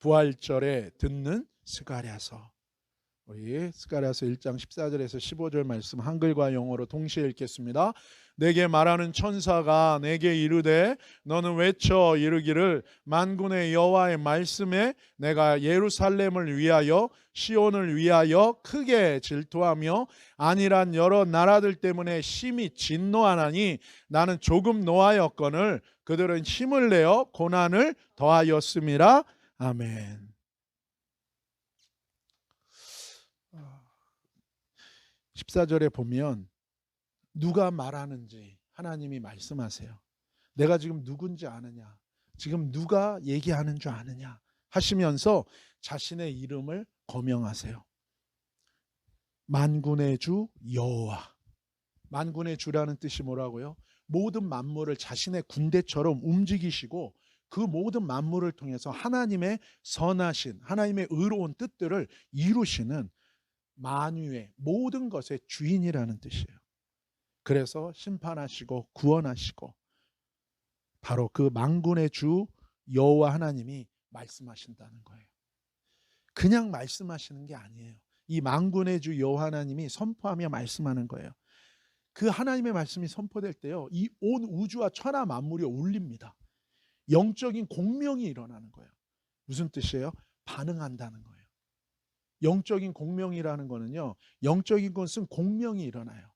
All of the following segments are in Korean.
부활절에 듣는 스가랴서. 우리 스가랴서 1장 14절에서 15절 말씀 한글과 영어로 동시에 읽겠습니다. 내게 말하는 천사가 내게 이르되 너는 외쳐 이르기를 만군의 여호와의 말씀에 내가 예루살렘을 위하여 시온을 위하여 크게 질투하며 안일한 여러 나라들 때문에 심히 진노하나니 나는 조금 노하였거늘 그들은 힘을 내어 고난을 더하였음이라. 아멘. 14절에 보면 누가 말하는지 하나님이 말씀하세요. 내가 지금 누군지 아느냐, 지금 누가 얘기하는 줄 아느냐 하시면서 자신의 이름을 거명하세요. 만군의 주 여호와. 만군의 주라는 뜻이 뭐라고요? 모든 만물을 자신의 군대처럼 움직이시고 그 모든 만물을 통해서 하나님의 선하신, 하나님의 의로운 뜻들을 이루시는 만유의 모든 것의 주인이라는 뜻이에요. 그래서 심판하시고 구원하시고 바로 그 만군의 주 여호와 하나님이 말씀하신다는 거예요. 그냥 말씀하시는 게 아니에요. 이 만군의 주 여호와 하나님이 선포하며 말씀하는 거예요. 그 하나님의 말씀이 선포될 때요, 이 온 우주와 천하 만물이 울립니다. 영적인 공명이 일어나는 거예요. 무슨 뜻이에요? 반응한다는 거예요. 영적인 공명이라는 거는요, 영적인 것은 공명이 일어나요.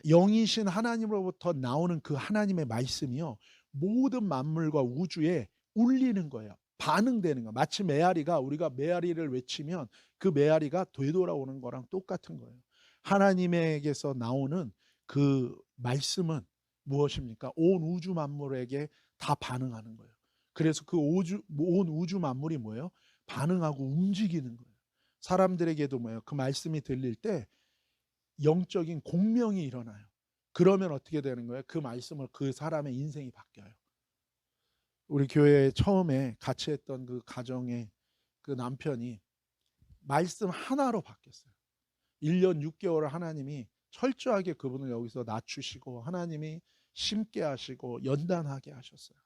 영이신 하나님으로부터 나오는 그 하나님의 말씀이요, 모든 만물과 우주에 울리는 거예요. 반응되는 거예요. 마치 메아리가, 우리가 메아리를 외치면 그 메아리가 되돌아오는 거랑 똑같은 거예요. 하나님에게서 나오는 그 말씀은 무엇입니까? 온 우주 만물에게 다 반응하는 거예요. 그래서 그 온 우주 만물이 뭐예요? 반응하고 움직이는 거예요. 사람들에게도 뭐예요? 그 말씀이 들릴 때 영적인 공명이 일어나요. 그러면 어떻게 되는 거예요? 그 말씀을 그 사람의 인생이 바뀌어요. 우리 교회에 처음에 같이 했던 그 가정의 그 남편이 말씀 하나로 바뀌었어요. 1년 6개월을 하나님이 철저하게 그분을 여기서 낮추시고 하나님이 심게 하시고 연단하게 하셨어요.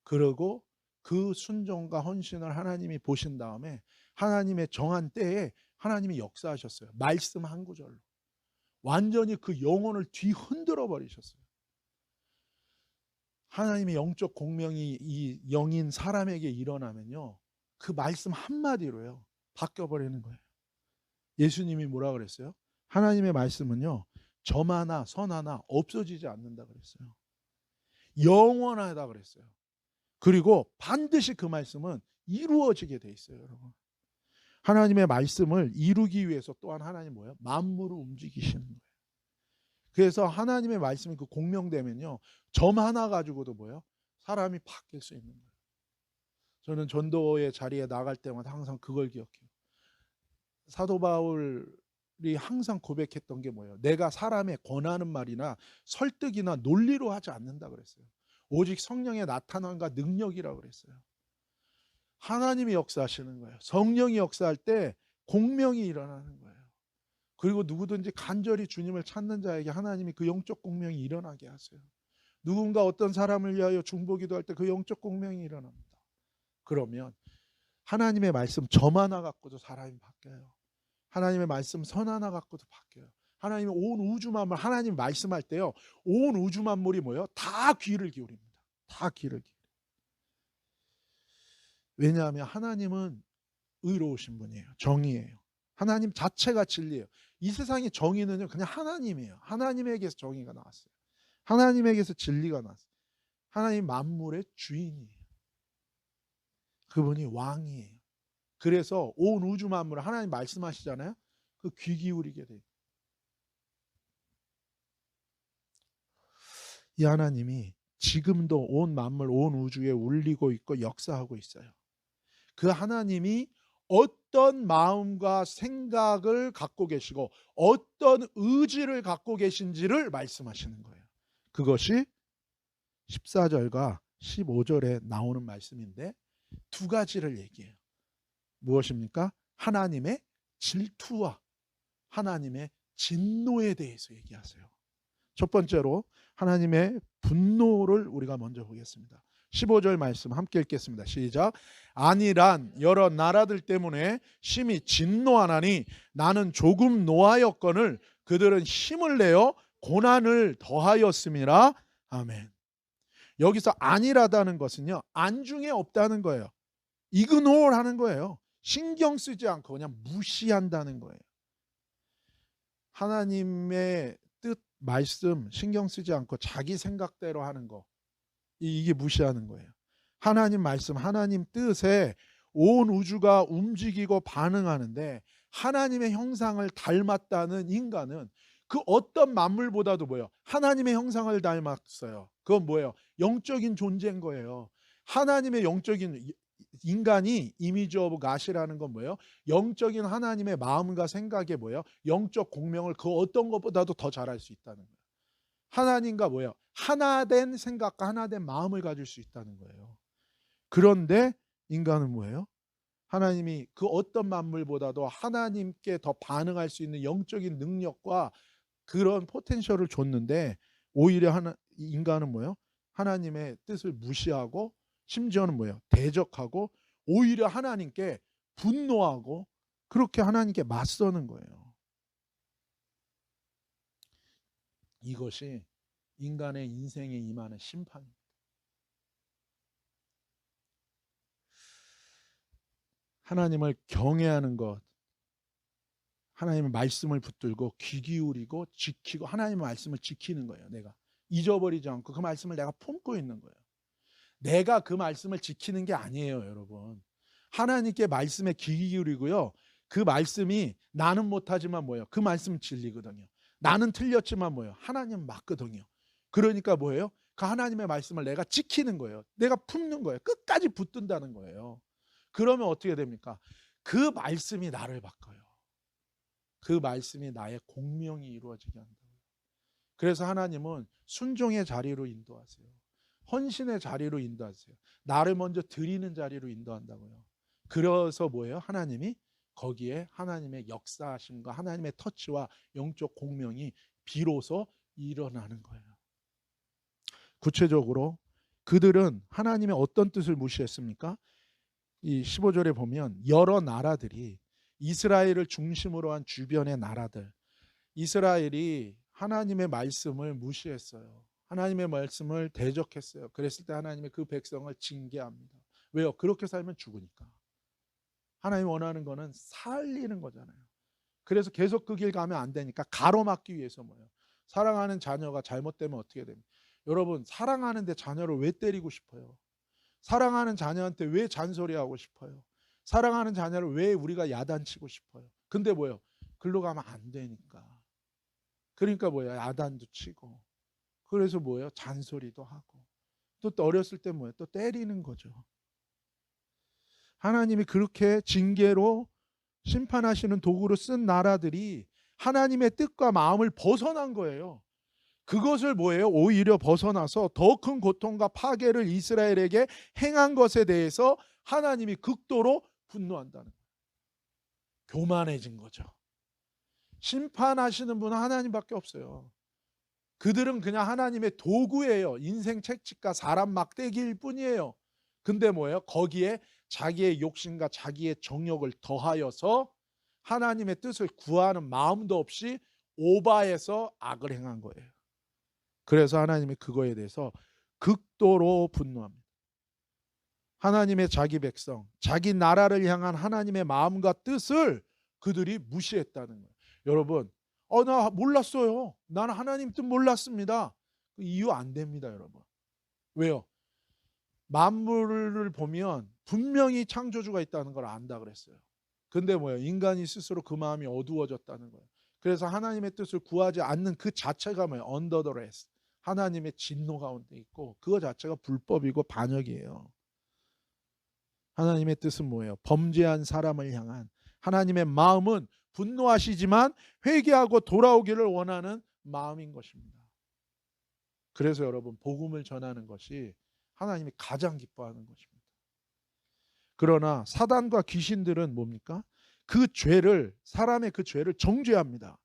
그리고 그 순종과 헌신을 하나님이 보신 다음에 하나님의 정한 때에 하나님이 역사하셨어요. 말씀 한 구절로. 완전히 그 영혼을 뒤흔들어 버리셨어요. 하나님의 영적 공명이 이 영인 사람에게 일어나면요, 그 말씀 한마디로요 바뀌어버리는 거예요. 예수님이 뭐라 그랬어요? 하나님의 말씀은요, 점 하나 선 하나 없어지지 않는다 그랬어요. 영원하다 그랬어요. 그리고 반드시 그 말씀은 이루어지게 돼 있어요, 여러분. 하나님의 말씀을 이루기 위해서 또한 하나님 뭐예요? 만물을 움직이시는 거예요. 그래서 하나님의 말씀이 그 공명되면요, 점 하나 가지고도 뭐예요? 사람이 바뀔 수 있는 거예요. 저는 전도의 자리에 나갈 때마다 항상 그걸 기억해요. 사도 바울이 항상 고백했던 게 뭐예요? 내가 사람의 권하는 말이나 설득이나 논리로 하지 않는다 그랬어요. 오직 성령의 나타남과 능력이라고 그랬어요. 하나님이 역사하시는 거예요. 성령이 역사할 때 공명이 일어나는 거예요. 그리고 누구든지 간절히 주님을 찾는 자에게 하나님이 그 영적 공명이 일어나게 하세요. 누군가 어떤 사람을 위하여 중보기도 할 때 그 영적 공명이 일어납니다. 그러면 하나님의 말씀 점 하나 갖고도 사람이 바뀌어요. 하나님의 말씀 선 하나 갖고도 바뀌어요. 하나님의 온 우주 만물, 하나님 말씀할 때요, 온 우주 만물이 뭐예요? 다 귀를 기울입니다. 다 귀를 기울여요. 왜냐하면 하나님은 의로우신 분이에요. 정의예요. 하나님 자체가 진리예요. 이 세상의 정의는요, 그냥 하나님이에요. 하나님에게서 정의가 나왔어요. 하나님에게서 진리가 나왔어요. 하나님 만물의 주인이에요. 그분이 왕이에요. 그래서 온 우주 만물을 하나님 말씀하시잖아요. 그 귀 기울이게 돼요. 이 하나님이 지금도 온 만물, 온 우주에 울리고 있고 역사하고 있어요. 그 하나님이 어떤 마음과 생각을 갖고 계시고 어떤 의지를 갖고 계신지를 말씀하시는 거예요. 그것이 14절과 15절에 나오는 말씀인데 두 가지를 얘기해요. 무엇입니까? 하나님의 질투와 하나님의 진노에 대해서 얘기하세요. 첫 번째로 하나님의 분노를 우리가 먼저 보겠습니다. 15절 말씀 함께 읽겠습니다. 시작. 아니란 여러 나라들 때문에 심히 진노하나니 나는 조금 노하였거늘 그들은 힘을 내어 고난을 더하였음이라. 아멘. 여기서 아니라다는 것은요, 안중에 없다는 거예요. 이그노를 하는 거예요. 신경 쓰지 않고 그냥 무시한다는 거예요. 하나님의 뜻, 말씀 신경 쓰지 않고 자기 생각대로 하는 거, 이게 무시하는 거예요. 하나님 말씀, 하나님 뜻에 온 우주가 움직이고 반응하는데 하나님의 형상을 닮았다는 인간은 그 어떤 만물보다도 뭐예요? 하나님의 형상을 닮았어요. 그건 뭐예요? 영적인 존재인 거예요. 하나님의 영적인, 인간이 이미지 오브 갓이라는 건 뭐예요? 영적인 하나님의 마음과 생각에 뭐예요? 영적 공명을 그 어떤 것보다도 더 잘할 수 있다는 거예요. 하나님과 뭐예요? 하나된 생각과 하나된 마음을 가질 수 있다는 거예요. 그런데 인간은 뭐예요? 하나님이 그 어떤 만물보다도 하나님께 더 반응할 수 있는 영적인 능력과 그런 포텐셜을 줬는데 오히려 인간은 뭐예요? 하나님의 뜻을 무시하고 심지어는 뭐예요? 대적하고 오히려 하나님께 분노하고 그렇게 하나님께 맞서는 거예요. 이것이 인간의 인생에 임하는 심판입니다. 하나님을 경외하는 것, 하나님의 말씀을 붙들고 귀 기울이고 지키고 하나님의 말씀을 지키는 거예요. 내가 잊어버리지 않고 그 말씀을 내가 품고 있는 거예요. 내가 그 말씀을 지키는 게 아니에요, 여러분. 하나님께 말씀에 귀 기울이고요. 그 말씀이 나는 못하지만 뭐예요? 그 말씀은 진리거든요. 나는 틀렸지만 뭐예요? 하나님은 맞거든요. 그러니까 뭐예요? 그 하나님의 말씀을 내가 지키는 거예요. 내가 품는 거예요. 끝까지 붙든다는 거예요. 그러면 어떻게 됩니까? 그 말씀이 나를 바꿔요. 그 말씀이 나의 공명이 이루어지게 한다고요. 그래서 하나님은 순종의 자리로 인도하세요. 헌신의 자리로 인도하세요. 나를 먼저 드리는 자리로 인도한다고요. 그래서 뭐예요? 하나님이 거기에 하나님의 역사하심과 하나님의 터치와 영적 공명이 비로소 일어나는 거예요. 구체적으로 그들은 하나님의 어떤 뜻을 무시했습니까? 이 15절에 보면 여러 나라들이 이스라엘을 중심으로 한 주변의 나라들, 이스라엘이 하나님의 말씀을 무시했어요. 하나님의 말씀을 대적했어요. 그랬을 때 하나님의 그 백성을 징계합니다. 왜요? 그렇게 살면 죽으니까. 하나님이 원하는 거는 살리는 거잖아요. 그래서 계속 그 길 가면 안 되니까 가로막기 위해서 뭐예요? 사랑하는 자녀가 잘못되면 어떻게 됩니까? 여러분, 사랑하는데 자녀를 왜 때리고 싶어요? 사랑하는 자녀한테 왜 잔소리하고 싶어요? 사랑하는 자녀를 왜 우리가 야단치고 싶어요? 근데 뭐예요? 글로 가면 안 되니까. 그러니까 뭐예요? 야단도 치고. 그래서 뭐예요? 잔소리도 하고. 또 어렸을 때 뭐예요? 또 때리는 거죠. 하나님이 그렇게 징계로 심판하시는 도구로 쓴 나라들이 하나님의 뜻과 마음을 벗어난 거예요. 그것을 뭐예요? 오히려 벗어나서 더 큰 고통과 파괴를 이스라엘에게 행한 것에 대해서 하나님이 극도로 분노한다는 거예요. 교만해진 거죠. 심판하시는 분은 하나님밖에 없어요. 그들은 그냥 하나님의 도구예요. 인생 채찍과 사람 막대기일 뿐이에요. 근데 뭐예요? 거기에 자기의 욕심과 자기의 정욕을 더하여서 하나님의 뜻을 구하는 마음도 없이 오바해서 악을 행한 거예요. 그래서 하나님이 그거에 대해서 극도로 분노합니다. 하나님의 자기 백성, 자기 나라를 향한 하나님의 마음과 뜻을 그들이 무시했다는 거예요. 여러분, 나 몰랐어요. 나는 하나님 뜻 몰랐습니다. 이유 안 됩니다, 여러분. 왜요? 만물을 보면 분명히 창조주가 있다는 걸 안다 그랬어요. 근데 뭐예요? 인간이 스스로 그 마음이 어두워졌다는 거예요. 그래서 하나님의 뜻을 구하지 않는 그 자체가 뭐예요? 언더 더 레스. 하나님의 진노 가운데 있고 그거 자체가 불법이고 반역이에요. 하나님의 뜻은 뭐예요? 범죄한 사람을 향한 하나님의 마음은 분노하시지만 회개하고 돌아오기를 원하는 마음인 것입니다. 그래서 여러분, 복음을 전하는 것이 하나님이 가장 기뻐하는 것입니다. 그러나 사단과 귀신들은 뭡니까? 그 죄를, 사람의 그 죄를 정죄합니다.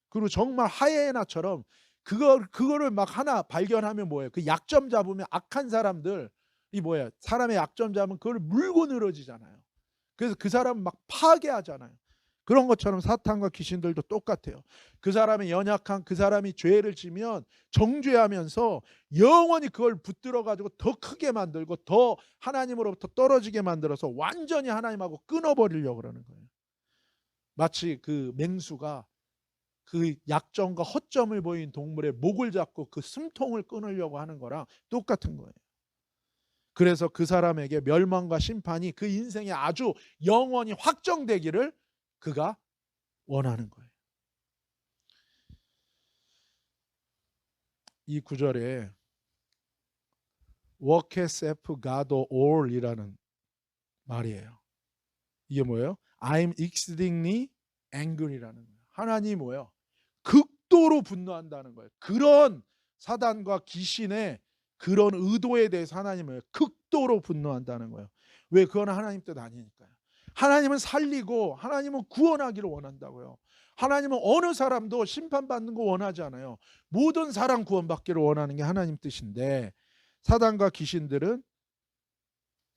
그리고 정말 하이에나처럼 그거를 막 하나 발견하면 뭐예요? 그 약점 잡으면 악한 사람들 이 뭐예요? 사람의 약점 잡으면 그걸 물고 늘어지잖아요. 그래서 그 사람 막 파괴하잖아요. 그런 것처럼 사탄과 귀신들도 똑같아요. 그 사람의 연약한 그 사람이 죄를 지면 정죄하면서 영원히 그걸 붙들어 가지고 더 크게 만들고 더 하나님으로부터 떨어지게 만들어서 완전히 하나님하고 끊어버리려고 그러는 거예요. 마치 그 맹수가 그 약점과 허점을 보인 동물의 목을 잡고 그 숨통을 끊으려고 하는 거랑 똑같은 거예요. 그래서 그 사람에게 멸망과 심판이 그 인생에 아주 영원히 확정되기를 그가 원하는 거예요. 이 구절에 worketh God all이라는 말이에요. 이게 뭐예요? I'm exceedingly angry라는 거예요. 하나님이 뭐예요? 극도로 분노한다는 거예요. 그런 사단과 귀신의 그런 의도에 대해서 하나님은 극도로 분노한다는 거예요. 왜? 그건 하나님 뜻 아니니까요. 하나님은 살리고 하나님은 구원하기를 원한다고요. 하나님은 어느 사람도 심판받는 거 원하지 않아요. 모든 사람 구원받기를 원하는 게 하나님 뜻인데 사단과 귀신들은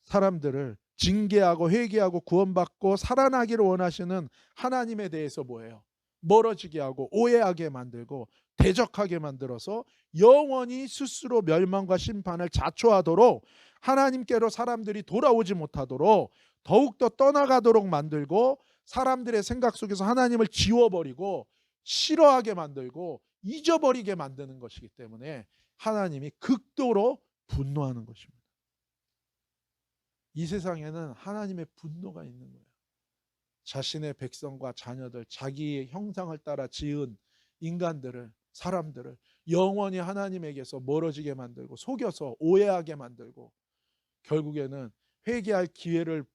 사람들을 징계하고 회개하고 구원받고 살아나기를 원하시는 하나님에 대해서 뭐예요? 멀어지게 하고 오해하게 만들고 대적하게 만들어서 영원히 스스로 멸망과 심판을 자초하도록 하나님께로 사람들이 돌아오지 못하도록 더욱더 떠나가도록 만들고 사람들의 생각 속에서 하나님을 지워버리고 싫어하게 만들고 잊어버리게 만드는 것이기 때문에 하나님이 극도로 분노하는 것입니다. 이 세상에는 하나님의 분노가 있는 거예요. 자신의 백성과 자녀들, 자기의 형상을 따라 지은 인간들을, 사람들을 영원히 하나님에게서 멀어지게 만들고 속여서 오해하게 만들고 결국에는 회개할 기회를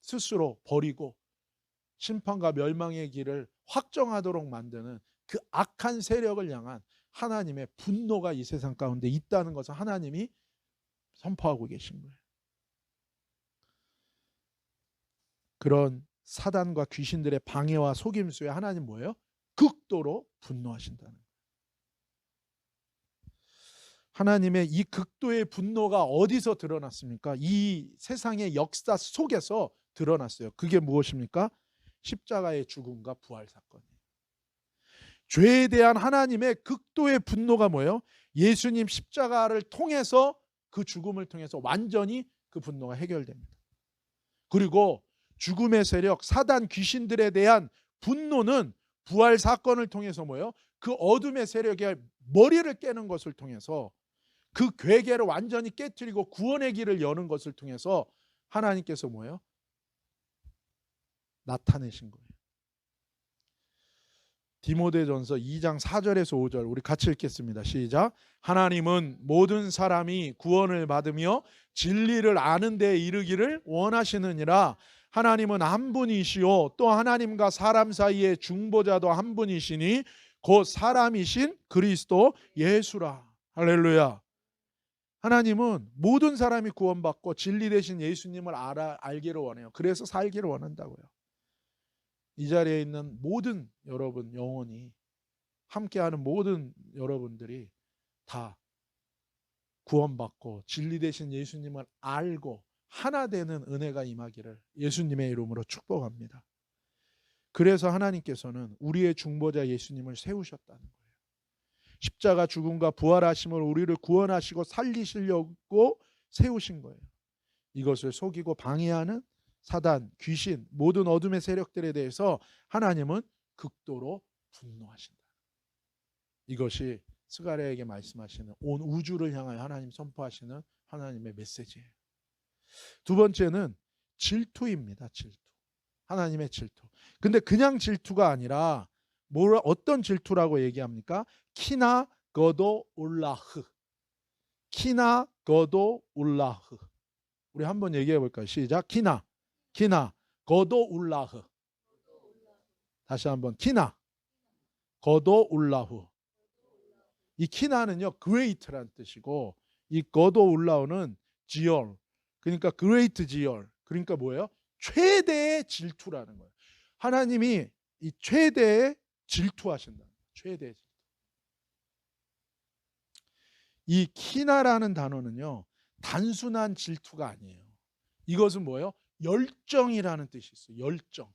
스스로 버리고 심판과 멸망의 길을 확정하도록 만드는 그 악한 세력을 향한 하나님의 분노가 이 세상 가운데 있다는 것을 하나님이 선포하고 계신 거예요. 그런 사단과 귀신들의 방해와 속임수에 하나님 뭐예요? 극도로 분노하신다는 거예요. 하나님의 이 극도의 분노가 어디서 드러났습니까? 이 세상의 역사 속에서 드러났어요. 그게 무엇입니까? 십자가의 죽음과 부활 사건이에요. 죄에 대한 하나님의 극도의 분노가 뭐예요? 예수님 십자가를 통해서 그 죽음을 통해서 완전히 그 분노가 해결됩니다. 그리고 죽음의 세력, 사단 귀신들에 대한 분노는 부활 사건을 통해서 뭐예요? 그 어둠의 세력의 머리를 깨는 것을 통해서 그 괴계를 완전히 깨트리고 구원의 길을 여는 것을 통해서 하나님께서 뭐예요? 나타내신 거예요. 디모데전서 2장 4절에서 5절 우리 같이 읽겠습니다. 시작. 하나님은 모든 사람이 구원을 받으며 진리를 아는 데에 이르기를 원하시느니라. 하나님은 한 분이시요 또 하나님과 사람 사이의 중보자도 한 분이시니 곧 사람이신 그리스도 예수라. 할렐루야. 하나님은 모든 사람이 구원받고 진리 되신 예수님을 알기를 원해요. 그래서 살기를 원한다고요. 이 자리에 있는 모든 여러분 영혼이 함께하는 모든 여러분들이 다 구원받고 진리 되신 예수님을 알고 하나 되는 은혜가 임하기를 예수님의 이름으로 축복합니다. 그래서 하나님께서는 우리의 중보자 예수님을 세우셨다는 거예요. 십자가 죽음과 부활하심을 우리를 구원하시고 살리시려고 세우신 거예요. 이것을 속이고 방해하는 사단, 귀신, 모든 어둠의 세력들에 대해서 하나님은 극도로 분노하신다. 이것이 스가랴에게 말씀하시는 온 우주를 향하여 하나님 선포하시는 하나님의 메시지예요. 두 번째는 질투입니다. 질투. 하나님의 질투. 근데 그냥 질투가 아니라 어떤 질투라고 얘기합니까? 키나 거도 울라흐. 키나 거도 울라흐. 우리 한번 얘기해 볼까요? 시작. 키나 거도 울라흐. 다시 한번 키나 거도 울라후. 이 키나는요 great란 뜻이고 이 거도 울라후는 지열. 그러니까 great 지열. 그러니까 뭐예요? 최대의 질투라는 거예요. 하나님이 이 최대의 질투하신다. 최대의 질투. 이 키나라는 단어는요, 단순한 질투가 아니에요. 이것은 뭐예요? 열정이라는 뜻이 있어요. 열정.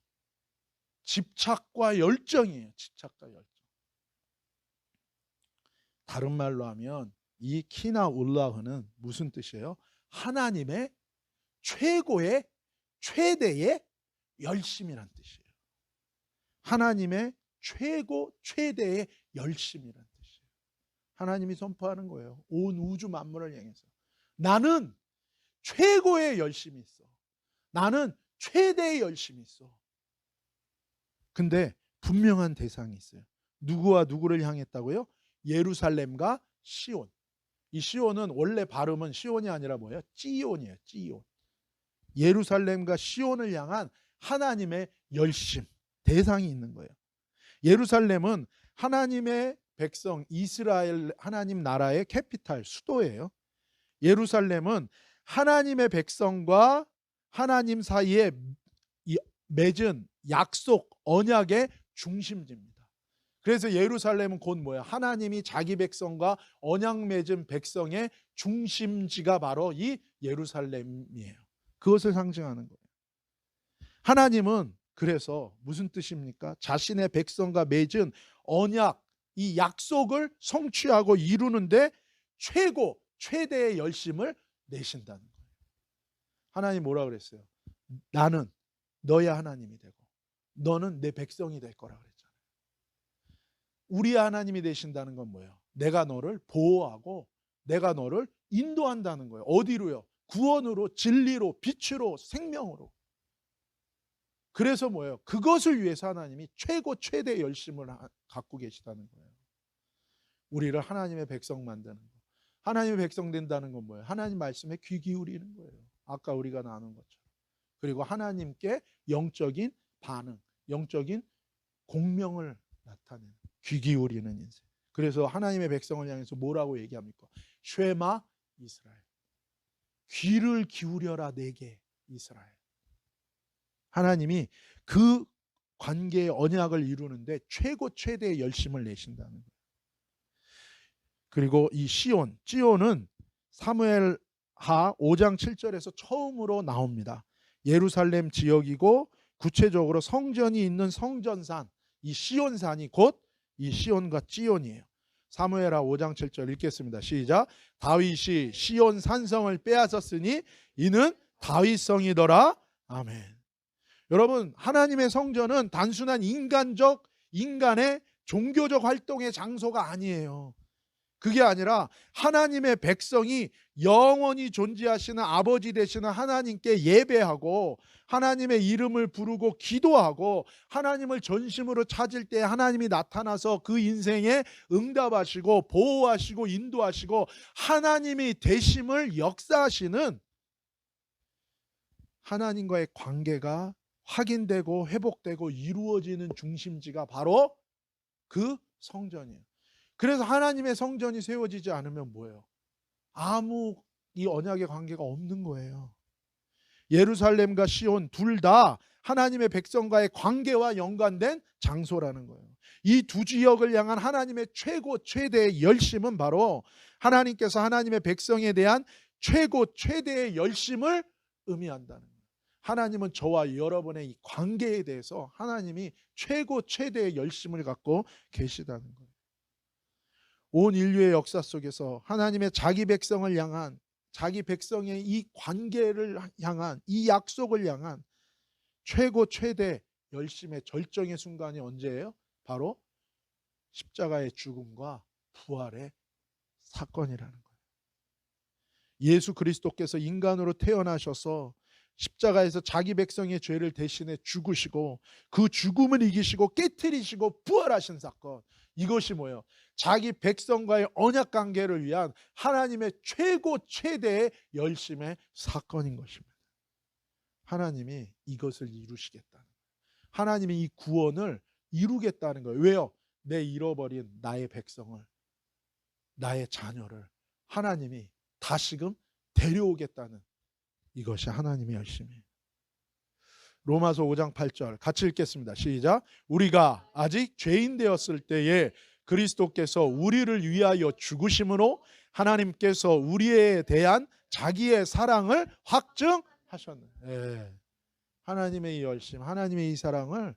집착과 열정이에요. 집착과 열정. 다른 말로 하면 이 키나 울라흐는 무슨 뜻이에요? 하나님의 최고의 최대의 열심이란 뜻이에요. 하나님의 최대의 열심이란 뜻이에요. 하나님이 선포하는 거예요. 온 우주 만물을 향해서 나는 최고의 열심이 있어. 나는 최대의 열심이 있어. 근데 분명한 대상이 있어요. 누구와 누구를 향했다고요? 예루살렘과 시온. 이 시온은 원래 발음은 시온이 아니라 뭐예요? 찌온이에요. 찌온. 예루살렘과 시온을 향한 하나님의 열심, 대상이 있는 거예요. 예루살렘은 하나님의 백성 이스라엘 하나님 나라의 캐피탈, 수도예요. 예루살렘은 하나님의 백성과 하나님 사이에 맺은 약속, 언약의 중심지입니다. 그래서 예루살렘은 곧 뭐야? 하나님이 자기 백성과 언약 맺은 백성의 중심지가 바로 이 예루살렘이에요. 그것을 상징하는 거예요. 하나님은 그래서 무슨 뜻입니까? 자신의 백성과 맺은 언약, 이 약속을 성취하고 이루는데 최대의 열심을 내신다는 거예요. 하나님 뭐라 그랬어요? 나는 너의 하나님이 되고 너는 내 백성이 될 거라 그랬잖아요. 우리 하나님이 되신다는 건 뭐예요? 내가 너를 보호하고 내가 너를 인도한다는 거예요. 어디로요? 구원으로, 진리로, 빛으로, 생명으로. 그래서 뭐예요? 그것을 위해서 하나님이 최대의 열심을 갖고 계시다는 거예요. 우리를 하나님의 백성 만드는 거. 하나님의 백성 된다는 건 뭐예요? 하나님 말씀에 귀 기울이는 거예요. 아까 우리가 나눈 것처럼. 그리고 하나님께 영적인 반응, 영적인 공명을 나타내는, 귀 기울이는 인생. 그래서 하나님의 백성을 향해서 뭐라고 얘기합니까? 쉐마 이스라엘. 귀를 기울여라 내게 이스라엘. 하나님이 그 관계의 언약을 이루는데 최대의 열심을 내신다는 거예요. 그리고 이 시온, 찌온은 사무엘하 5장 7절에서 처음으로 나옵니다. 예루살렘 지역이고 구체적으로 성전이 있는 성전산, 이 시온산이 곧 이 시온과 찌온이에요. 사무엘하 5장 7절 읽겠습니다. 시작. 다윗이 시온 산성을 빼앗았으니 이는 다윗성이더라. 아멘. 여러분, 하나님의 성전은 단순한 인간의 종교적 활동의 장소가 아니에요. 그게 아니라 하나님의 백성이 영원히 존재하시는 아버지 되시는 하나님께 예배하고 하나님의 이름을 부르고 기도하고 하나님을 전심으로 찾을 때 하나님이 나타나서 그 인생에 응답하시고 보호하시고 인도하시고 하나님이 되심을 역사하시는 하나님과의 관계가 확인되고 회복되고 이루어지는 중심지가 바로 그 성전이에요. 그래서 하나님의 성전이 세워지지 않으면 뭐예요? 아무 이 언약의 관계가 없는 거예요. 예루살렘과 시온 둘 다 하나님의 백성과의 관계와 연관된 장소라는 거예요. 이 두 지역을 향한 하나님의 최대의 열심은 바로 하나님께서 하나님의 백성에 대한 최대의 열심을 의미한다는 거예요. 하나님은 저와 여러분의 이 관계에 대해서 하나님이 최대의 열심을 갖고 계시다는 거예요. 온 인류의 역사 속에서 하나님의 자기 백성을 향한, 자기 백성의 이 관계를 향한, 이 약속을 향한 최대 열심의 절정의 순간이 언제예요? 바로 십자가의 죽음과 부활의 사건이라는 거예요. 예수 그리스도께서 인간으로 태어나셔서 십자가에서 자기 백성의 죄를 대신해 죽으시고 그 죽음을 이기시고 깨트리시고 부활하신 사건, 이것이 뭐예요? 자기 백성과의 언약 관계를 위한 하나님의 최대의 열심의 사건인 것입니다. 하나님이 이것을 이루시겠다는 거예요. 하나님이 이 구원을 이루겠다는 거예요. 왜요? 내 잃어버린 나의 백성을, 나의 자녀를 하나님이 다시금 데려오겠다는, 이것이 하나님의 열심이에요. 로마서 5장 8절 같이 읽겠습니다. 시작. 우리가 아직 죄인 되었을 때에 그리스도께서 우리를 위하여 죽으심으로 하나님께서 우리에 대한 자기의 사랑을 확증하셨네. 예. 하나님의 이 열심, 하나님의 이 사랑을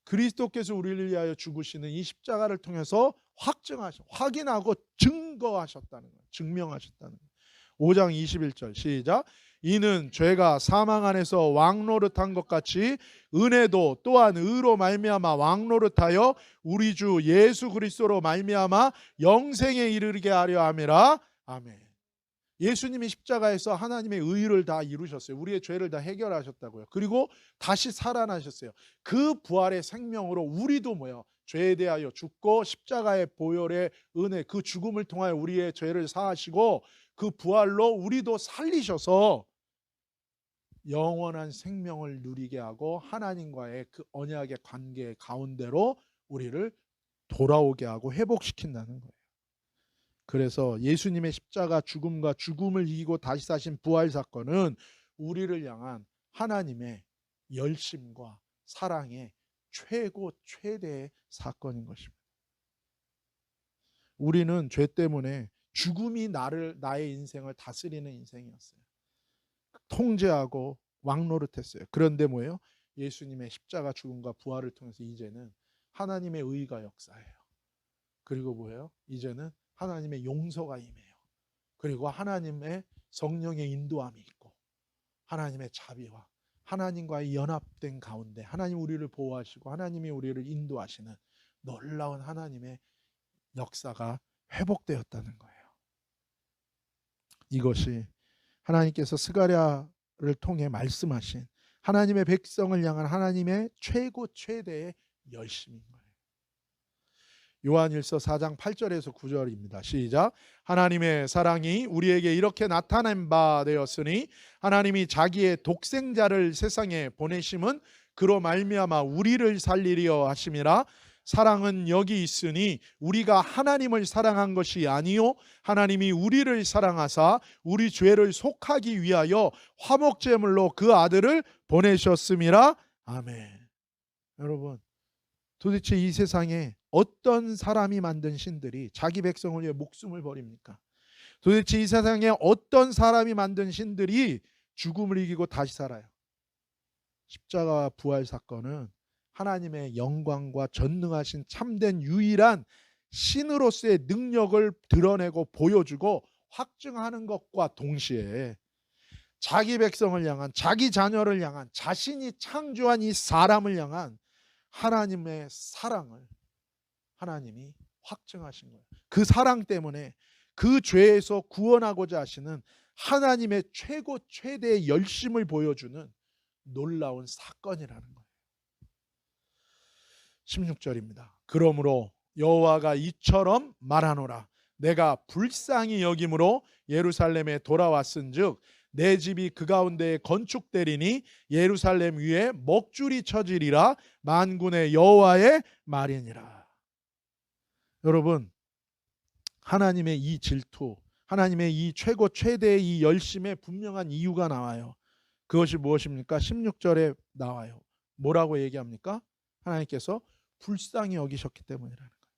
그리스도께서 우리를 위하여 죽으시는 이 십자가를 통해서 확인하고 증거하셨다는 거예요. 증명하셨다는 거예요. 5장 21절 시작. 이는 죄가 사망 안에서 왕노릇한 것 같이 은혜도 또한 의로 말미암아 왕노릇하여 우리 주 예수 그리스도로 말미암아 영생에 이르게 하려 함이라. 아멘. 예수님이 십자가에서 하나님의 의를 다 이루셨어요. 우리의 죄를 다 해결하셨다고요. 그리고 다시 살아나셨어요. 그 부활의 생명으로 우리도 뭐예요? 죄에 대하여 죽고 십자가의 보혈의 은혜, 그 죽음을 통하여 우리의 죄를 사하시고 그 부활로 우리도 살리셔서 영원한 생명을 누리게 하고 하나님과의 그 언약의 관계 가운데로 우리를 돌아오게 하고 회복시킨다는 거예요. 그래서 예수님의 십자가 죽음과 죽음을 이기고 다시 사신 부활 사건은 우리를 향한 하나님의 열심과 사랑의 최고 최대의 사건인 것입니다. 우리는 죄 때문에 죽음이 나의 인생을 다스리는 인생이었어요. 통제하고 왕노릇했어요. 그런데 뭐예요? 예수님의 십자가 죽음과 부활을 통해서 이제는 하나님의 의가 역사해요. 그리고 뭐예요? 이제는 하나님의 용서가 임해요. 그리고 하나님의 성령의 인도함이 있고 하나님의 자비와 하나님과의 연합된 가운데 하나님 우리를 보호하시고 하나님이 우리를 인도하시는 놀라운 하나님의 역사가 회복되었다는 거예요. 이것이 하나님께서 스가랴를 통해 말씀하신 하나님의 백성을 향한 하나님의 최고 최대의 열심인 거예요. 요한일서 4장 8절에서 9절입니다. 시작. 하나님의 사랑이 우리에게 이렇게 나타난 바 되었으니 하나님이 자기의 독생자를 세상에 보내심은 그로 말미암아 우리를 살리려 하심이라. 사랑은 여기 있으니 우리가 하나님을 사랑한 것이 아니요 하나님이 우리를 사랑하사 우리 죄를 속하기 위하여 화목제물로 그 아들을 보내셨음이라. 아멘. 여러분, 도대체 이 세상에 어떤 사람이 만든 신들이 자기 백성을 위해 목숨을 버립니까? 도대체 이 세상에 어떤 사람이 만든 신들이 죽음을 이기고 다시 살아요? 십자가와 부활 사건은 하나님의 영광과 전능하신 참된 유일한 신으로서의 능력을 드러내고 보여주고 확증하는 것과 동시에 자기 백성을 향한, 자기 자녀를 향한, 자신이 창조한 이 사람을 향한 하나님의 사랑을 하나님이 확증하신 거예요. 그 사랑 때문에 그 죄에서 구원하고자 하시는 하나님의 최고 최대의 열심을 보여주는 놀라운 사건이라는 거예요. 16절입니다. 그러므로 여호와가 이처럼 말하노라. 내가 불쌍히 여김으로 예루살렘에 돌아왔은즉 내 집이 그 가운데에 건축되리니 예루살렘 위에 먹줄이 쳐지리라. 만군의 여호와의 말이니라. 여러분, 하나님의 이 질투, 하나님의 이 최고 최대의 이 열심에 분명한 이유가 나와요. 그것이 무엇입니까? 16절에 나와요. 뭐라고 얘기합니까? 하나님께서 불쌍히 여기셨기 때문이라는 거예요.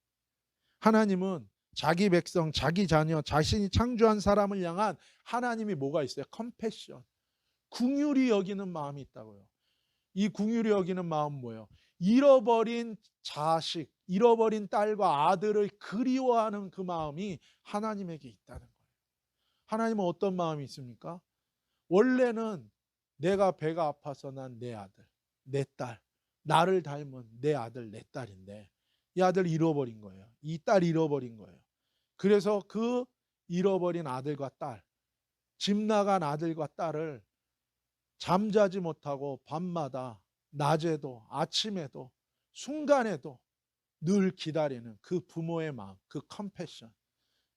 하나님은 자기 백성, 자기 자녀, 자신이 창조한 사람을 향한 하나님이 뭐가 있어요? 컴패션, 긍휼히 여기는 마음이 있다고요. 이 긍휼히 여기는 마음은 뭐예요? 잃어버린 자식, 잃어버린 딸과 아들을 그리워하는 그 마음이 하나님에게 있다는 거예요. 하나님은 어떤 마음이 있습니까? 원래는 내가 배가 아파서 난 내 아들, 내 딸, 나를 닮은 내 아들, 내 딸인데 이 아들 잃어버린 거예요. 이 딸 잃어버린 거예요. 그래서 그 잃어버린 아들과 딸, 집 나간 아들과 딸을 잠자지 못하고 밤마다 낮에도 아침에도 순간에도 늘 기다리는 그 부모의 마음, 그 컴패션,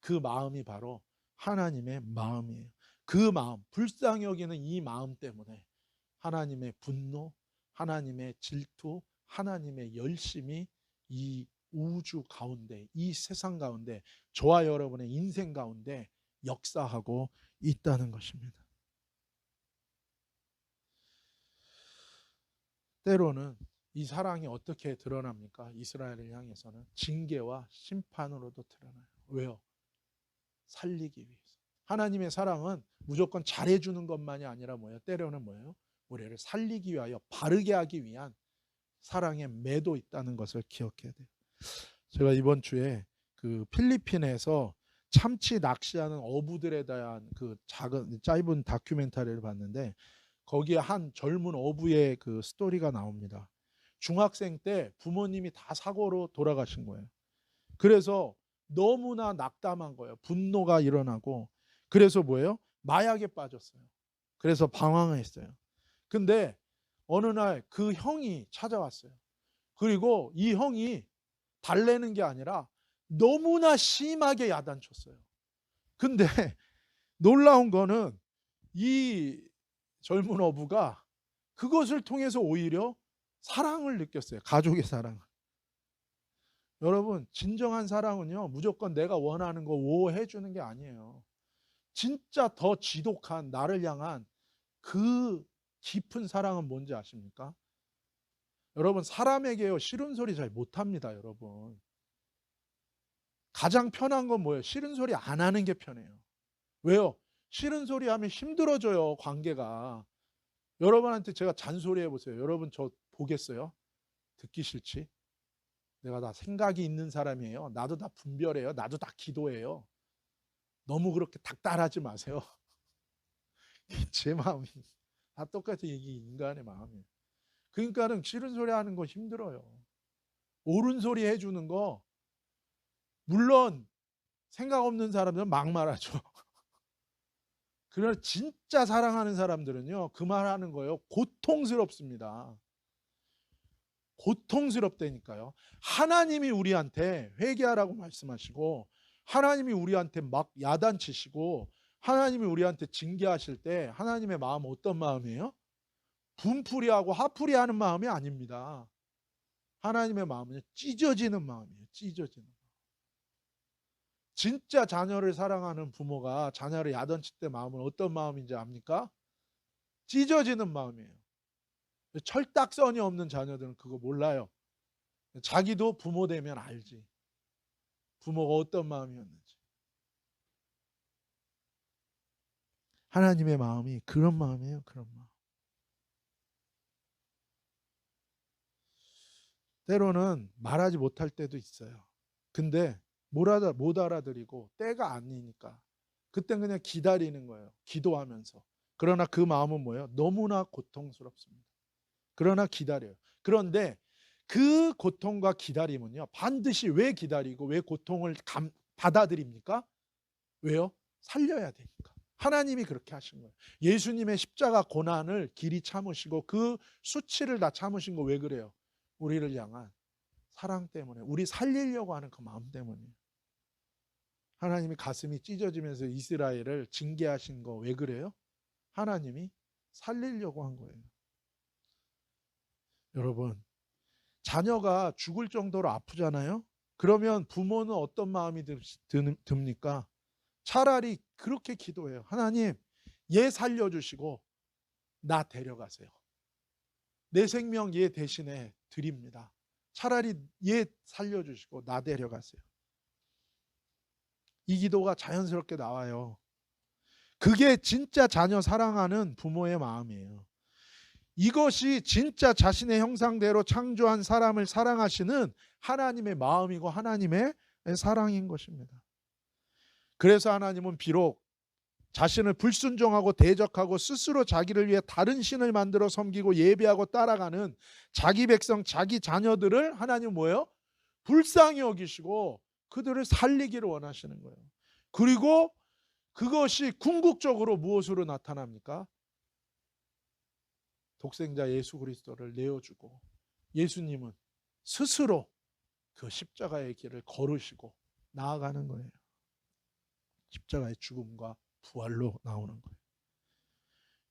그 마음이 바로 하나님의 마음이에요. 그 마음, 불쌍히 여기는 이 마음 때문에 하나님의 분노, 하나님의 질투, 하나님의 열심이 이 우주 가운데, 이 세상 가운데, 저와 여러분의 인생 가운데 역사하고 있다는 것입니다. 때로는 이 사랑이 어떻게 드러납니까? 이스라엘을 향해서는 징계와 심판으로도 드러나요. 왜요? 살리기 위해서. 하나님의 사랑은 무조건 잘해주는 것만이 아니라 뭐예요? 때로는 뭐예요? 우리를 살리기 위하여 바르게 하기 위한 사랑의 매도 있다는 것을 기억해야 돼요. 제가 이번 주에 그 필리핀에서 참치 낚시하는 어부들에 대한 그 작은 짧은 다큐멘터리를 봤는데 거기에 한 젊은 어부의 그 스토리가 나옵니다. 중학생 때 부모님이 다 사고로 돌아가신 거예요. 그래서 너무나 낙담한 거예요. 분노가 일어나고 그래서 뭐예요? 마약에 빠졌어요. 그래서 방황했어요. 근데 어느 날 그 형이 찾아왔어요. 그리고 이 형이 달래는 게 아니라 너무나 심하게 야단쳤어요. 근데 놀라운 거는 이 젊은 어부가 그것을 통해서 오히려 사랑을 느꼈어요. 가족의 사랑을. 여러분, 진정한 사랑은요, 무조건 내가 원하는 거 오해 주는 게 아니에요. 진짜 더 지독한 나를 향한 그 깊은 사랑은 뭔지 아십니까? 여러분, 사람에게요, 싫은 소리 잘 못합니다, 여러분. 가장 편한 건 뭐예요? 싫은 소리 안 하는 게 편해요. 왜요? 싫은 소리 하면 힘들어져요, 관계가. 여러분한테 제가 잔소리 해보세요. 여러분 저 보겠어요? 듣기 싫지? 내가 다 생각이 있는 사람이에요. 나도 다 분별해요. 나도 다 기도해요. 너무 그렇게 닥달하지 마세요. 제 마음이 다 똑같이 이게 인간의 마음이에요. 그러니까는 싫은 소리 하는 거 힘들어요. 옳은 소리 해주는 거 물론 생각 없는 사람들은 막 말하죠. 그러나 진짜 사랑하는 사람들은요, 그 말하는 거예요. 고통스럽습니다. 고통스럽다니까요. 하나님이 우리한테 회개하라고 말씀하시고 하나님이 우리한테 막 야단치시고 하나님이 우리한테 징계하실 때 하나님의 마음은 어떤 마음이에요? 분풀이하고 화풀이하는 마음이 아닙니다. 하나님의 마음은 찢어지는 마음이에요. 찢어지는 마음. 진짜 자녀를 사랑하는 부모가 자녀를 야단칠 때 마음은 어떤 마음인지 압니까? 찢어지는 마음이에요. 철딱선이 없는 자녀들은 그거 몰라요. 자기도 부모 되면 알지. 부모가 어떤 마음이었는지. 하나님의 마음이 그런 마음이에요. 그런 마음. 때로는 말하지 못할 때도 있어요. 근데 못 알아들이고 때가 아니니까 그땐 그냥 기다리는 거예요. 기도하면서. 그러나 그 마음은 뭐예요? 너무나 고통스럽습니다. 그러나 기다려요. 그런데 그 고통과 기다림은요, 반드시 왜 기다리고 왜 고통을 받아들입니까? 왜요? 살려야 되니까. 하나님이 그렇게 하신 거예요. 예수님의 십자가 고난을 길이 참으시고 그 수치를 다 참으신 거 왜 그래요? 우리를 향한 사랑 때문에, 우리 살리려고 하는 그 마음 때문이에요. 하나님이 가슴이 찢어지면서 이스라엘을 징계하신 거 왜 그래요? 하나님이 살리려고 한 거예요. 여러분, 자녀가 죽을 정도로 아프잖아요? 그러면 부모는 어떤 마음이 듭니까? 차라리 그렇게 기도해요. 하나님, 얘 살려주시고 나 데려가세요. 내 생명 얘 대신에 드립니다. 차라리 얘 살려주시고 나 데려가세요. 이 기도가 자연스럽게 나와요. 그게 진짜 자녀 사랑하는 부모의 마음이에요. 이것이 진짜 자신의 형상대로 창조한 사람을 사랑하시는 하나님의 마음이고 하나님의 사랑인 것입니다. 그래서 하나님은 비록 자신을 불순종하고 대적하고 스스로 자기를 위해 다른 신을 만들어 섬기고 예배하고 따라가는 자기 백성, 자기 자녀들을 하나님은 뭐예요? 불쌍히 여기시고 그들을 살리기를 원하시는 거예요. 그리고 그것이 궁극적으로 무엇으로 나타납니까? 독생자 예수 그리스도를 내어주고 예수님은 스스로 그 십자가의 길을 걸으시고 나아가는 거예요. 십자가의 죽음과 부활로 나오는 거예요.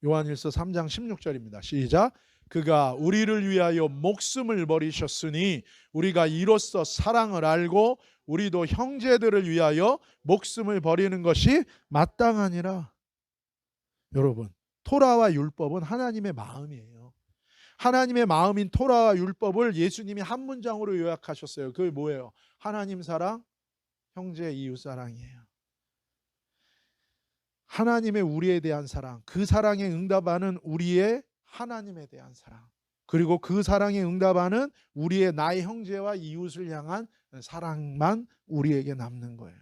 요한일서 3장 16절입니다. 시작. 그가 우리를 위하여 목숨을 버리셨으니 우리가 이로써 사랑을 알고 우리도 형제들을 위하여 목숨을 버리는 것이 마땅하니라. 여러분, 토라와 율법은 하나님의 마음이에요. 하나님의 마음인 토라와 율법을 예수님이 한 문장으로 요약하셨어요. 그게 뭐예요? 하나님 사랑, 형제 이웃 사랑이에요. 하나님의 우리에 대한 사랑, 그 사랑에 응답하는 우리의 하나님에 대한 사랑, 그리고 그 사랑에 응답하는 우리의 나의 형제와 이웃을 향한 사랑만 우리에게 남는 거예요.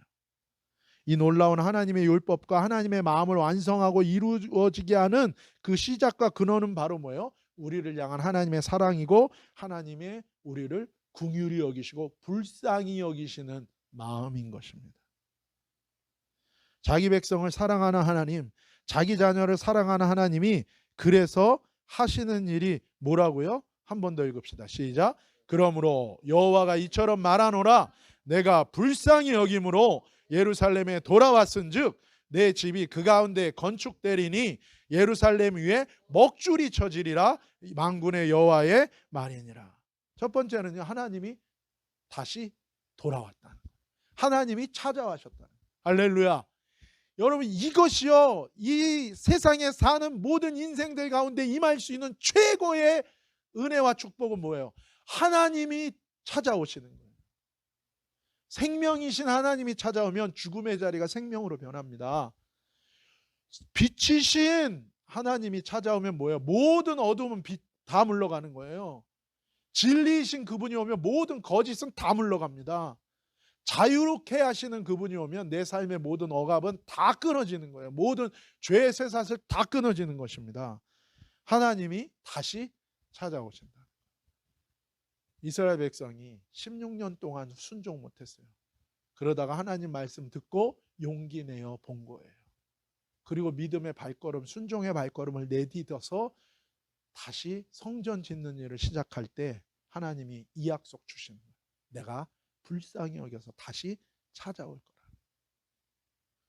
이 놀라운 하나님의 율법과 하나님의 마음을 완성하고 이루어지게 하는 그 시작과 근원은 바로 뭐예요? 우리를 향한 하나님의 사랑이고, 하나님의 우리를 긍휼히 여기시고 불쌍히 여기시는 마음인 것입니다. 자기 백성을 사랑하는 하나님, 자기 자녀를 사랑하는 하나님이 그래서 하시는 일이 뭐라고요? 한 번 더 읽읍시다. 시작. 그러므로 여호와가 이처럼 말하노라. 내가 불쌍히 여김으로 예루살렘에 돌아왔은즉 내 집이 그 가운데 건축되리니 예루살렘 위에 먹줄이 쳐지리라. 만군의 여호와의 말이니라. 첫 번째는요, 하나님이 다시 돌아왔다는 거예요. 하나님이 찾아와셨다는 거예요. 할렐루야. 여러분, 이것이요, 이 세상에 사는 모든 인생들 가운데 임할 수 있는 최고의 은혜와 축복은 뭐예요? 하나님이 찾아오시는 거예요. 생명이신 하나님이 찾아오면 죽음의 자리가 생명으로 변합니다. 빛이신 하나님이 찾아오면 뭐예요? 모든 어둠은 다 물러가는 거예요. 진리이신 그분이 오면 모든 거짓은 다 물러갑니다. 자유롭게 하시는 그분이 오면 내 삶의 모든 억압은 다 끊어지는 거예요. 모든 죄의 쇠사슬 다 끊어지는 것입니다. 하나님이 다시 찾아오신다. 이스라엘 백성이 16년 동안 순종 못했어요. 그러다가 하나님 말씀 듣고 용기 내어 본 거예요. 그리고 믿음의 발걸음, 순종의 발걸음을 내딛어서 다시 성전 짓는 일을 시작할 때 하나님이 이 약속 주시는 거예요. 내가 불쌍히 여겨서 다시 찾아올 거라.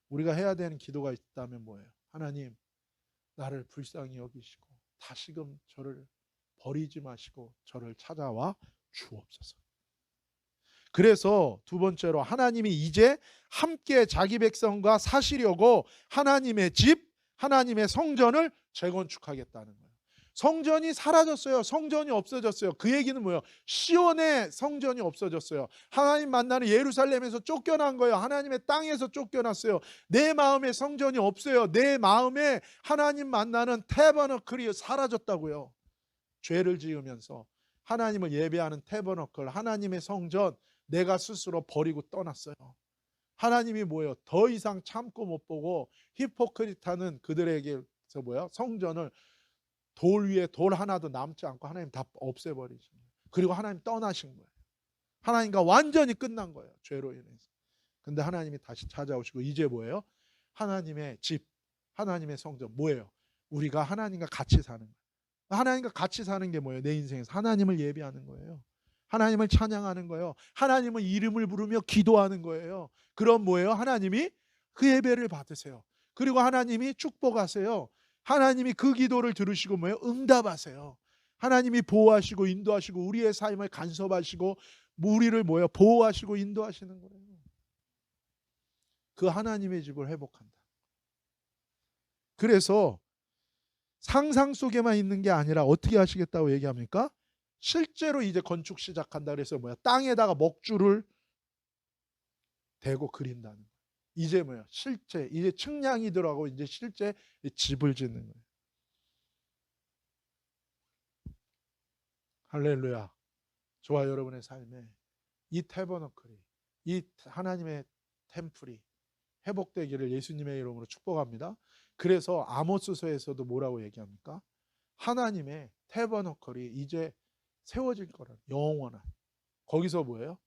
우리가 해야 되는 기도가 있다면 뭐예요? 하나님, 나를 불쌍히 여기시고 다시금 저를 버리지 마시고 저를 찾아와 주옵소서. 그래서 두 번째로 하나님이 이제 함께 자기 백성과 사시려고 하나님의 집, 하나님의 성전을 재건축하겠다는 거예요. 성전이 사라졌어요. 성전이 없어졌어요. 그 얘기는 뭐예요? 시온의 성전이 없어졌어요. 하나님 만나는 예루살렘에서 쫓겨난 거예요. 하나님의 땅에서 쫓겨났어요. 내 마음에 성전이 없어요. 내 마음에 하나님 만나는 태버너클이 사라졌다고요. 죄를 지으면서 하나님을 예배하는 태버너클, 하나님의 성전, 내가 스스로 버리고 떠났어요. 하나님이 뭐예요? 더 이상 참고 못 보고 히포크리트하는 그들에게서 뭐예요? 성전을 돌 위에 돌 하나도 남지 않고 하나님 다 없애버리신 거예요. 그리고 하나님 떠나신 거예요. 하나님과 완전히 끝난 거예요. 죄로 인해서. 근데 하나님이 다시 찾아오시고 이제 뭐예요? 하나님의 집, 하나님의 성전 뭐예요? 우리가 하나님과 같이 사는 거예요. 하나님과 같이 사는 게 뭐예요? 내 인생에서 하나님을 예배하는 거예요. 하나님을 찬양하는 거예요. 하나님의 이름을 부르며 기도하는 거예요. 그럼 뭐예요? 하나님이 그 예배를 받으세요. 그리고 하나님이 축복하세요. 하나님이 그 기도를 들으시고 뭐예요? 응답하세요. 하나님이 보호하시고 인도하시고 우리의 삶을 간섭하시고 우리를 뭐예요? 보호하시고 인도하시는 거예요. 그 하나님의 집을 회복한다. 그래서 상상 속에만 있는 게 아니라 어떻게 하시겠다고 얘기합니까? 실제로 이제 건축 시작한다. 그래서 뭐야? 땅에다가 먹줄을 대고 그린다는 거예요. 이제 뭐야? 실제 이제 측량이 들어가고 이제 실제 집을 짓는 거예요. 할렐루야. 저와 여러분의 삶에 이 태버너클이, 이 하나님의 템플이 회복되기를 예수님의 이름으로 축복합니다. 그래서 아모스서에서도 뭐라고 얘기합니까? 하나님의 태버너클이 이제 세워질 거라. 영원한. 거기서 뭐예요?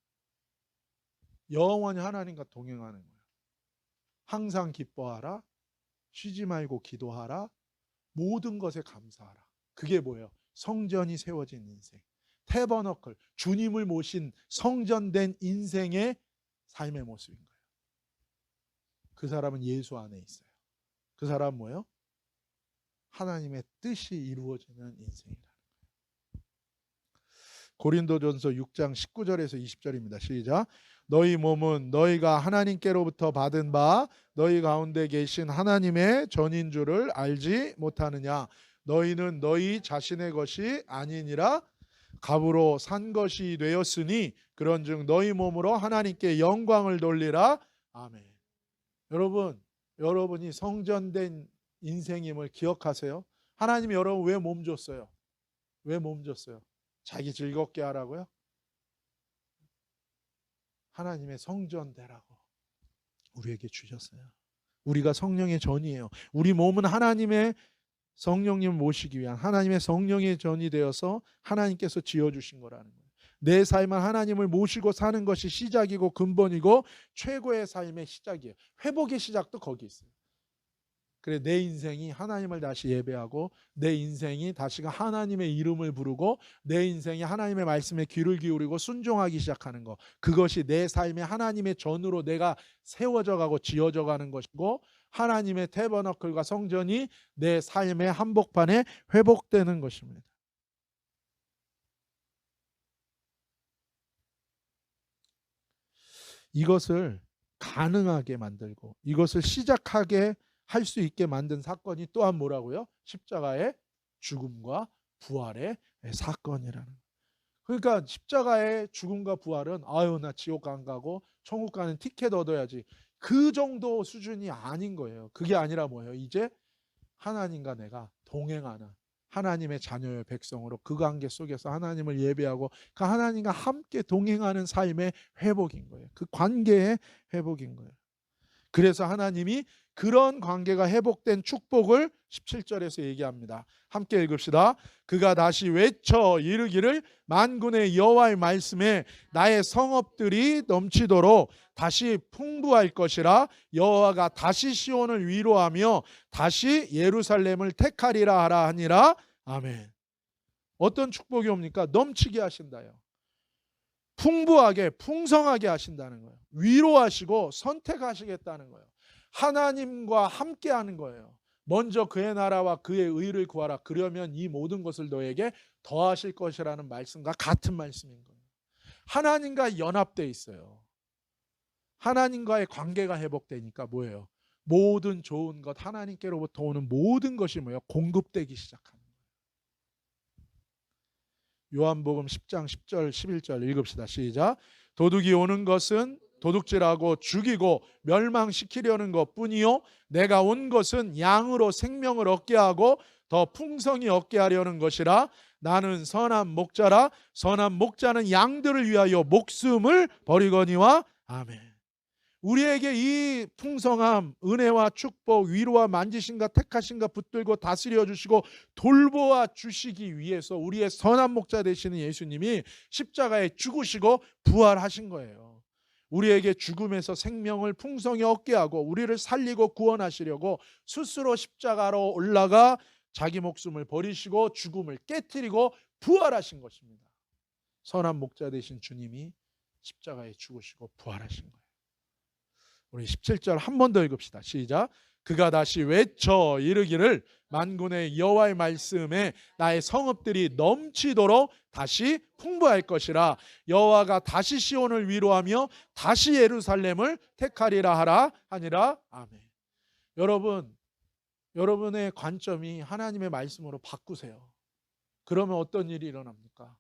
영원히 하나님과 동행하는 거예요. 항상 기뻐하라. 쉬지 말고 기도하라. 모든 것에 감사하라. 그게 뭐예요? 성전이 세워진 인생. 태버너클, 주님을 모신 성전된 인생의 삶의 모습인 거예요. 그 사람은 예수 안에 있어요. 그 사람은 뭐예요? 하나님의 뜻이 이루어지는 인생이라는 거예요. 고린도전서 6장 19절에서 20절입니다. 시작. 너희 몸은 너희가 하나님께로부터 받은 바 너희 가운데 계신 하나님의 전인 줄을 알지 못하느냐. 너희는 너희 자신의 것이 아니니라 값으로 산 것이 되었으니 그런즉 너희 몸으로 하나님께 영광을 돌리라. 아멘. 여러분, 여러분이 성전된 인생임을 기억하세요. 하나님이 여러분 왜 몸 줬어요? 왜 몸 줬어요? 자기 즐겁게 하라고요? 하나님의 성전 되라고 우리에게 주셨어요. 우리가 성령의 전이에요. 우리 몸은 하나님의 성령님 모시기 위한 하나님의 성령의 전이 되어서 하나님께서 지어주신 거라는 거예요. 내 삶은 하나님을 모시고 사는 것이 시작이고 근본이고 최고의 삶의 시작이에요. 회복의 시작도 거기 있어요. 그래, 내 인생이 하나님을 다시 예배하고 내 인생이 다시가 하나님의 이름을 부르고 내 인생이 하나님의 말씀에 귀를 기울이고 순종하기 시작하는 거, 그것이 내 삶의 하나님의 전으로 내가 세워져 가고 지어져 가는 것이고 하나님의 태버너클과 성전이 내 삶의 한복판에 회복되는 것입니다. 이것을 가능하게 만들고 이것을 시작하게 할 수 있게 만든 사건이 또한 뭐라고요? 십자가의 죽음과 부활의 사건이라는. 그러니까 십자가의 죽음과 부활은 아유 나 지옥 안 가고 천국 가는 티켓 얻어야지, 그 정도 수준이 아닌 거예요. 그게 아니라 뭐예요? 이제 하나님과 내가 동행하는 하나님의 자녀의 백성으로 그 관계 속에서 하나님을 예배하고 그 하나님과 함께 동행하는 삶의 회복인 거예요. 그 관계의 회복인 거예요. 그래서 하나님이 그런 관계가 회복된 축복을 17절에서 얘기합니다. 함께 읽읍시다. 그가 다시 외쳐 이르기를 만군의 여호와의 말씀에 나의 성읍들이 넘치도록 다시 풍부할 것이라. 여호와가 다시 시온을 위로하며 다시 예루살렘을 택하리라 하라 하니라. 아멘. 어떤 축복이 옵니까? 넘치게 하신다요. 풍부하게 풍성하게 하신다는 거예요. 위로하시고 선택하시겠다는 거예요. 하나님과 함께하는 거예요. 먼저 그의 나라와 그의 의를 구하라. 그러면 이 모든 것을 너에게 더하실 것이라는 말씀과 같은 말씀인 거예요. 하나님과 연합되어 있어요. 하나님과의 관계가 회복되니까 뭐예요? 모든 좋은 것, 하나님께로부터 오는 모든 것이 뭐예요? 공급되기 시작하는 거예요. 요한복음 10장 10절 11절 읽읍시다. 시작. 도둑이 오는 것은 도둑질하고 죽이고 멸망시키려는 것뿐이요 내가 온 것은 양으로 생명을 얻게 하고 더 풍성히 얻게 하려는 것이라. 나는 선한 목자라. 선한 목자는 양들을 위하여 목숨을 버리거니와. 아멘. 우리에게 이 풍성함, 은혜와 축복, 위로와 만지심과 택하심과 붙들고 다스려 주시고 돌보아 주시기 위해서 우리의 선한 목자 되시는 예수님이 십자가에 죽으시고 부활하신 거예요. 우리에게 죽음에서 생명을 풍성히 얻게 하고 우리를 살리고 구원하시려고 스스로 십자가로 올라가 자기 목숨을 버리시고 죽음을 깨뜨리고 부활하신 것입니다. 선한 목자 되신 주님이 십자가에 죽으시고 부활하신 거예요. 우리 17절 한 번 더 읽읍시다. 시작. 그가 다시 외쳐 이르기를 만군의 여호와의 말씀에 나의 성읍들이 넘치도록 다시 풍부할 것이라. 여호와가 다시 시온을 위로하며 다시 예루살렘을 택하리라 하라 하니라. 아멘. 여러분, 여러분의 관점이 하나님의 말씀으로 바꾸세요. 그러면 어떤 일이 일어납니까?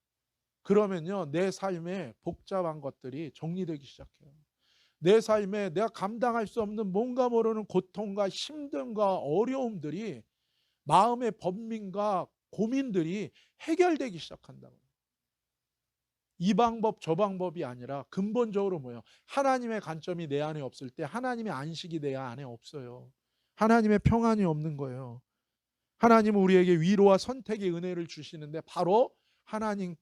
그러면요 내 삶에 복잡한 것들이 정리되기 시작해요. 내 삶에 내가 감당할 수 없는 뭔가 모르는 고통과 힘듦과 어려움들이, 마음의 번민과 고민들이 해결되기 시작한다고요. 이 방법 저 방법이 아니라 근본적으로 뭐예요? 하나님의 관점이 내 안에 없을 때 하나님의 안식이 내 안에 없어요. 하나님의 평안이 없는 거예요. 하나님은 우리에게 위로와 선택의 은혜를 주시는데 바로 하나님의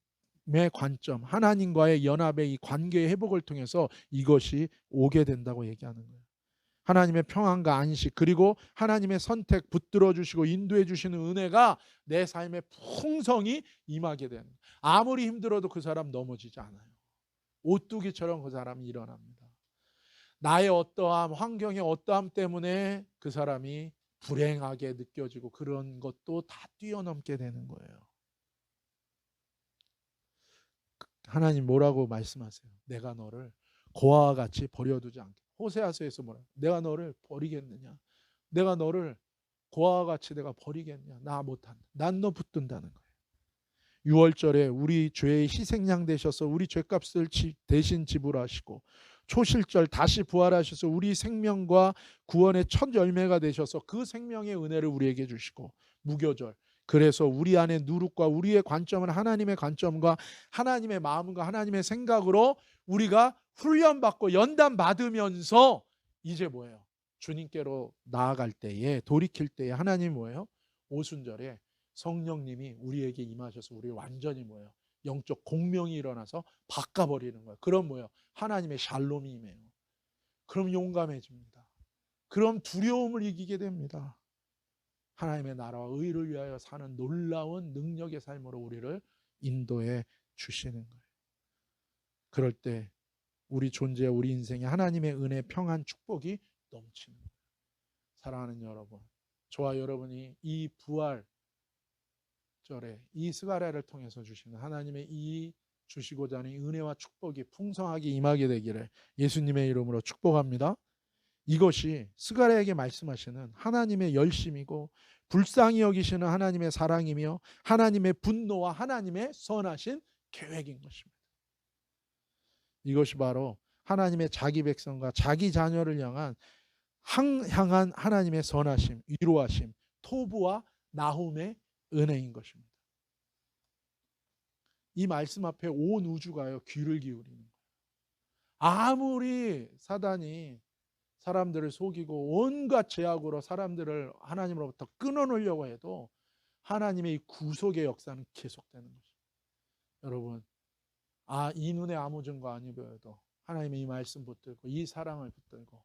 관점, 하나님과의 연합의 이 관계의 회복을 통해서 이것이 오게 된다고 얘기하는 거예요. 하나님의 평안과 안식, 그리고 하나님의 선택 붙들어 주시고 인도해 주시는 은혜가 내 삶에 풍성히 임하게 되는 거예요. 아무리 힘들어도 그 사람 넘어지지 않아요. 오뚜기처럼 그 사람이 일어납니다. 나의 어떠함, 환경의 어떠함 때문에 그 사람이 불행하게 느껴지고 그런 것도 다 뛰어넘게 되는 거예요. 하나님 뭐라고 말씀하세요? 내가 너를 고아와 같이 버려두지 않게. 호세아서에서 뭐라? 내가 너를 버리겠느냐? 내가 너를 고아와 같이 내가 버리겠냐? 나 못한다. 난 너 붙든다는 거예요. 6월절에 우리 죄의 희생양 되셔서 우리 죄값을 대신 지불하시고 초실절 다시 부활하셔서 우리 생명과 구원의 첫 열매가 되셔서 그 생명의 은혜를 우리에게 주시고, 무교절, 그래서 우리 안에 누룩과 우리의 관점은 하나님의 관점과 하나님의 마음과 하나님의 생각으로 우리가 훈련받고 연단받으면서 이제 뭐예요? 주님께로 나아갈 때에, 돌이킬 때에 하나님 뭐예요? 오순절에 성령님이 우리에게 임하셔서 우리 완전히 뭐예요? 영적 공명이 일어나서 바꿔버리는 거예요. 그럼 뭐예요? 하나님의 샬롬이 임해요. 그럼 용감해집니다. 그럼 두려움을 이기게 됩니다. 하나님의 나라와 의를 위하여 사는 놀라운 능력의 삶으로 우리를 인도해 주시는 거예요. 그럴 때 우리 존재, 우리 인생에 하나님의 은혜, 평안, 축복이 넘치는 거예요. 사랑하는 여러분, 저와 여러분이 이 부활절에 이 스가랴를 통해서 주시는 하나님의 이 주시고자 하는 은혜와 축복이 풍성하게 임하게 되기를 예수님의 이름으로 축복합니다. 이것이 스가랴에게 말씀하시는 하나님의 열심이고 불쌍히 여기시는 하나님의 사랑이며 하나님의 분노와 하나님의 선하신 계획인 것입니다. 이것이 바로 하나님의 자기 백성과 자기 자녀를 향한 하나님의 선하심, 위로하심, 토부와 나훔의 은혜인 것입니다. 이 말씀 앞에 온 우주가요 귀를 기울이는 거예요. 아무리 사단이 사람들을 속이고 온갖 죄악으로 사람들을 하나님으로부터 끊어놓으려고 해도 하나님의 이 구속의 역사는 계속되는 것입니다. 여러분, 이 눈에 아무 증거 아니 보여도 하나님의 이 말씀 붙들고 이 사랑을 붙들고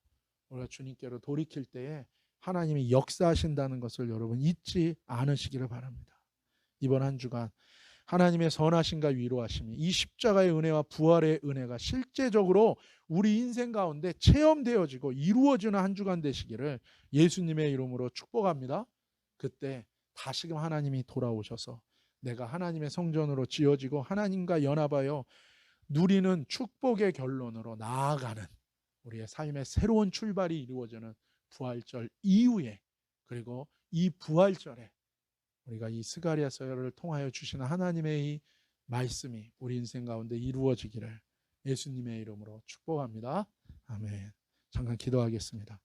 우리가 주님께로 돌이킬 때에 하나님이 역사하신다는 것을 여러분 잊지 않으시기를 바랍니다. 이번 한 주간 하나님의 선하심과 위로하심이 이 십자가의 은혜와 부활의 은혜가 실제적으로 우리 인생 가운데 체험되어지고 이루어지는 한 주간 되시기를 예수님의 이름으로 축복합니다. 그때 다시금 하나님이 돌아오셔서 내가 하나님의 성전으로 지어지고 하나님과 연합하여 누리는 축복의 결론으로 나아가는 우리의 삶의 새로운 출발이 이루어지는 부활절 이후에, 그리고 이 부활절에 우리가 이 스가랴서를 통하여 주시는 하나님의 이 말씀이 우리 인생 가운데 이루어지기를 예수님의 이름으로 축복합니다. 아멘. 잠깐 기도하겠습니다.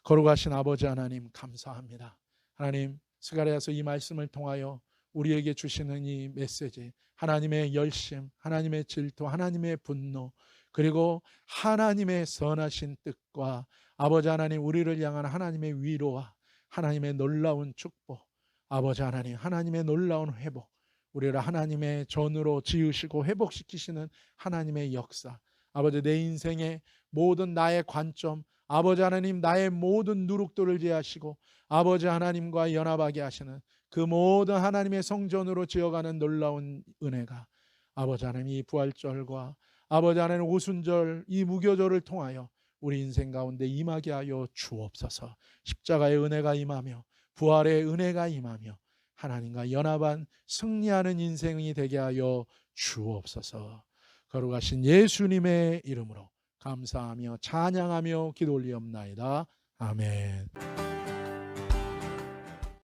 거룩하신 아버지 하나님, 감사합니다. 하나님, 스가랴서 이 말씀을 통하여 우리에게 주시는 이 메시지, 하나님의 열심, 하나님의 질투, 하나님의 분노, 그리고 하나님의 선하신 뜻과 아버지 하나님 우리를 향한 하나님의 위로와 하나님의 놀라운 축복, 아버지 하나님 하나님의 놀라운 회복, 우리를 하나님의 전으로 지으시고 회복시키시는 하나님의 역사, 아버지 내 인생의 모든 나의 관점, 아버지 하나님 나의 모든 누룩들을 제하시고 아버지 하나님과 연합하게 하시는 그 모든 하나님의 성전으로 지어가는 놀라운 은혜가 아버지 하나님 이 부활절과 아버지 하나님 오순절 이 무교절을 통하여 우리 인생 가운데 임하게 하여 주옵소서. 십자가의 은혜가 임하며 부활의 은혜가 임하며 하나님과 연합한 승리하는 인생이 되게 하여 주옵소서. 거룩하신 예수님의 이름으로 감사하며 찬양하며 기도 올리옵나이다. 아멘.